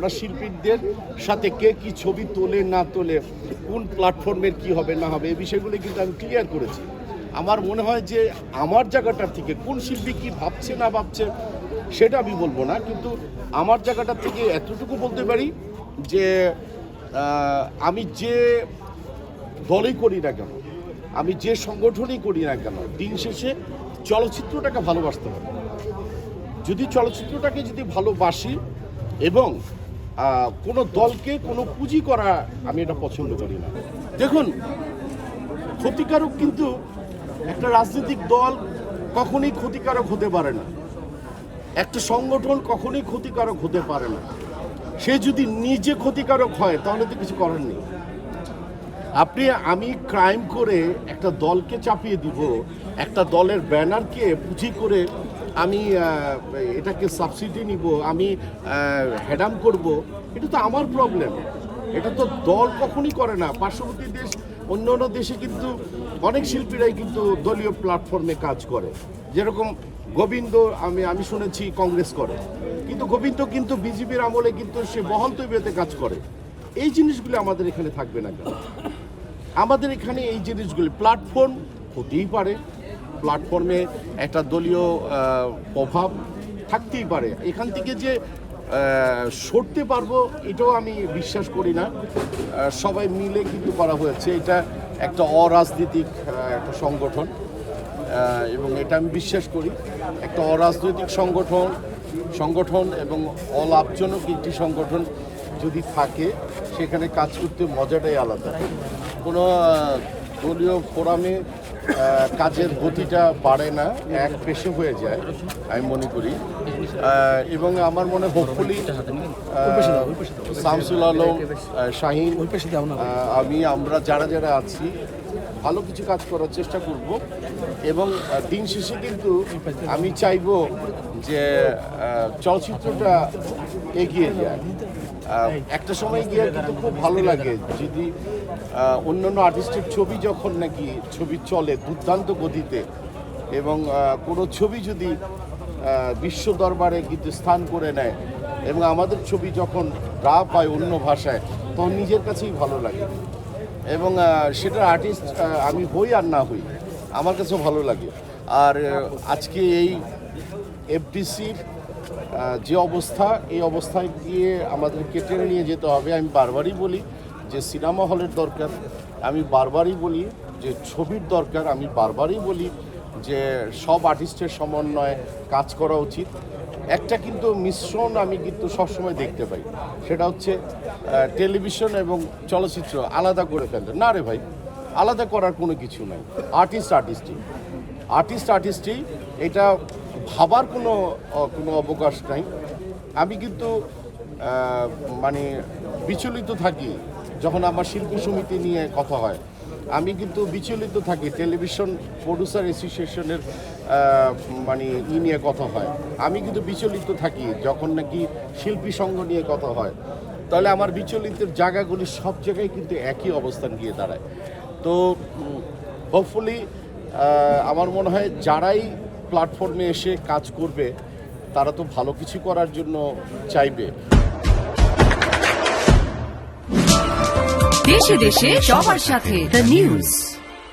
আমরা শিল্পীদের সাথে কে কি ছবি তোলে না তোলে, কোন প্ল্যাটফর্মের কি হবে না হবে, এই বিষয়গুলো কিন্তু আমি ক্লিয়ার করেছি। আমার মনে হয় যে আমার জায়গাটা থেকে কোন শিল্পী কি ভাবছে না ভাবছে সেটা আমি বলবো না, কিন্তু আমার জায়গাটা থেকে এতটুকু বলতে পারি যে আমি যে দলই করি না কেন, আমি যে সংগঠনই করি না কেন, দিন শেষে চলচ্চিত্রটাকে ভালোবাসতে হবে। যদি চলচ্চিত্রটাকে যদি ভালোবাসি এবং কোনো দলকে কোনো পুঁজি করা আমি এটা পছন্দ করি না। দেখুন, ক্ষতিকারক কিন্তু একটা রাজনৈতিক দল কখনোই ক্ষতিকারক হতে পারে না, একটা সংগঠন কখনোই ক্ষতিকারক হতে পারে না। সে যদি নিজে ক্ষতিকারক হয় তাহলে তো কিছু করার নেই। আমি ক্রাইম করে একটা দলকে চাপিয়ে দিব, একটা দলের ব্যানারকে পুঁজি করে আমি এটাকে সাবসিডি নিব, আমি হেডাম করব, এটা তো আমার প্রবলেম। এটা তো দল কখনই করে না। পার্শ্ববর্তী দেশ, অন্য অন্য দেশে কিন্তু অনেক শিল্পীরাই কিন্তু দলীয় প্ল্যাটফর্মে কাজ করে। যেরকম গোবিন্দ আমি শুনেছি কংগ্রেস করে, কিন্তু গোবিন্দ কিন্তু বিজেপির আমলে কিন্তু সে বহল তৈরিতে কাজ করে। এই জিনিসগুলো আমাদের এখানে থাকবে না কেন? আমাদের এখানে এই জিনিসগুলি প্ল্যাটফর্ম হতেই পারে, প্ল্যাটফর্মে একটা দলীয় প্রভাব থাকতেই পারে। এখান থেকে যে সরতে পারবো এটাও আমি বিশ্বাস করি না। সবাই মিলে কিন্তু করা হয়েছে, এটা একটা অরাজনৈতিক একটা সংগঠন এবং এটা আমি বিশ্বাস করি একটা অরাজনৈতিক সংগঠন এবং অলাভজনক একটি সংগঠন যদি থাকে সেখানে কাজ করতে মজাটাই আলাদা। কোনো দলীয় ফোরামে কাজের গতিটা বাড়ে না, এক পেশে হয়ে যায় আমি মনে করি। এবং আমার মনে হোপফুলি শামসুল আলম, শাহিন, আমরা যারা আছি ভালো কিছু কাজ করার চেষ্টা করব। এবং দিন শেষে কিন্তু আমি চাইবো যে চলচ্চিত্রটা এগিয়ে যায়। একটা সময় গিয়ে কিন্তু খুব ভালো লাগে যদি অন্যান্য আর্টিস্টের ছবি যখন নাকি ছবি চলে দুর্দান্ত গতিতে এবং কোনো ছবি যদি বিশ্ব দরবারে কিন্তু স্থান করে নেয় এবং আমাদের ছবি যখন ড্রাফ হয় অন্য ভাষায়, তখন নিজের কাছেই ভালো লাগে। এবং সেটা আর্টিস্ট আমি হই আর না হই, আমার কাছেও ভালো লাগে। আর আজকে এই এফডিসির যে অবস্থা, এই অবস্থায় গিয়ে আমাদেরকে টেনে নিয়ে যেতে হবে। আমি বারবারই বলি যে সিনেমা হলের দরকার, আমি বারবারই বলি যে ছবির দরকার, আমি বারবারই বলি যে সব আর্টিস্টের সমন্বয়ে কাজ করা উচিত। একটা কিন্তু মিশ্রণ আমি কিন্তু সবসময় দেখতে পাই, সেটা হচ্ছে টেলিভিশন এবং চলচ্চিত্র আলাদা করে ফেলতে। না রে ভাই, আলাদা করার কোনো কিছু নাই। আর্টিস্টই এটা ভাবার কোনো অবকাশ নাই। আমি কিন্তু মানে বিচলিত থাকি যখন আমার শিল্পী সমিতি নিয়ে কথা হয়, আমি কিন্তু বিচলিত থাকি টেলিভিশন প্রডিউসার অ্যাসোসিয়েশনের মানে নিয়ে কথা হয়, আমি কিন্তু বিচলিত থাকি যখন নাকি শিল্পী সংঘ নিয়ে কথা হয়। তাহলে আমার বিচলিতের জায়গাগুলি সব জায়গায় কিন্তু একই অবস্থান গিয়ে দাঁড়ায়। তো হোপফুলি আমার মনে হয় যারাই প্ল্যাটফর্মে এসে কাজ করবে তারা তো ভালো কিছু করার জন্য চাইবে। দেশে দেশে সবার সাথে দ্য নিউজ।